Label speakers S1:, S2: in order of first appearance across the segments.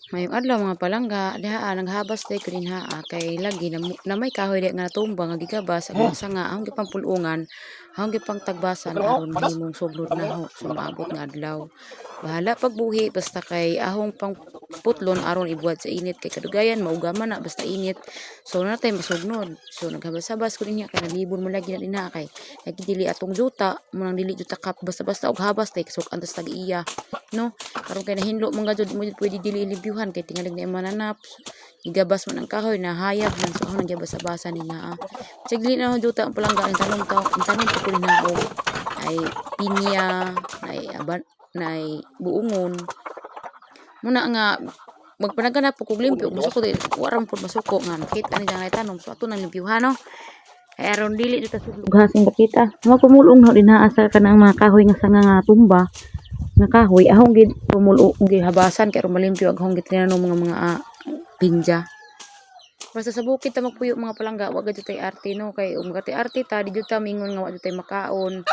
S1: Ngayong adlaw mga palangga, diha naghabas day ko din ha kay lagi na may kahoy di nga natumba nga gigabas ag mga sanga ang gipang pulungan, ang gipang tagbasan aron himong suglod na ho sumabot nga adlaw. Bahala pagbuhi basta kay ahong pang putlon aron ibuhat sa init kay kadugayan maugaman na basta init. So natay masugnod. So naghabas-habas ko din niya kay nalibon mo lagi na dinha kay nagdili atong juta, mo nang dili juta kap basta-basta og habas tay so antas tag iya, no? Karon kay nahinlo man gadud mo pwede dili libyuhan kay tingalig na mananap. Igabas man ang kahoy na hayag man so ang nagyabasa-basa ni na. Sagli na ho juta ang palangga ang tanom ko rin na og ay pinya, ay buungon. Muna nga magpanaganap po kog limpyo kung gusto ko waram po masuko nga makita ni dangay tanom so ato nang limpyuhan no. Kaya aron dili dito suglughasing bakita. Magpumulong na din asa ka ng mga kahoy nga sanga nga tumba. Nga kahoy ahong gid pumulong gid habasan kay aron malimpyo aghong gid tinanong mga pinja. Basta sa bukid ta magpuyo mga palangga wa gid tay arte no kay ugati arte ta di jud ta mingon nga wa tay makaon.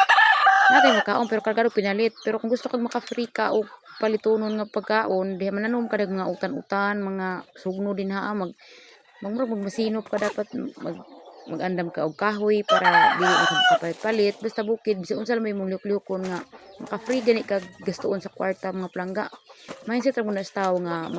S1: Natay makaon pero kargado pinalit pero kung gusto kag maka-free ka og palitonon nga pagkaon diha mananom ka mga utan-utan mga sugno din ha magmasinop ka dapat magandam ka og kahoy para dili ka makapalit-palit basta bukid bisan unsa may mong liyok-liyokon nga maka-free gani kag gastuon sa kwarta mga palangga. Mindset ra mo na sa tawo nga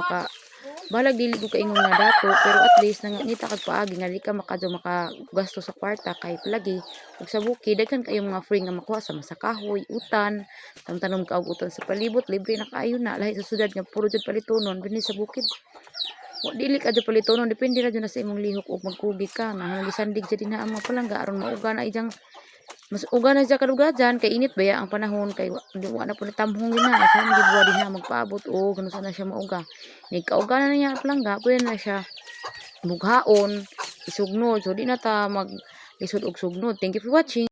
S1: balag dili ko kaingon nga dato pero at least nangita kag paagi nga di ka makagasto sa kwarta kay palagi ug sa bukid daghan kayo mga free nga makuha sa kahoy, utan, tanom ka og utan sa palibot libre na kaayo na lahi sa syudad nga puro jud palitonon dinhi sa bukid. Wa dili ka jud palitonon depende ra jud na sa imong lihok ug magkugi ka na gisandig jud dinha ang mga palangga aron mauga na ijang mas uga na siya kadugajan kay init baya ang panahon kay wa na po tamhong din na sa hindi buwa din na magpaabot o ganun sana siya mauga ni kauga na niya palangga pwede na siya bughaon isugnod so di na ta mag isud og sugnod. Thank you for watching.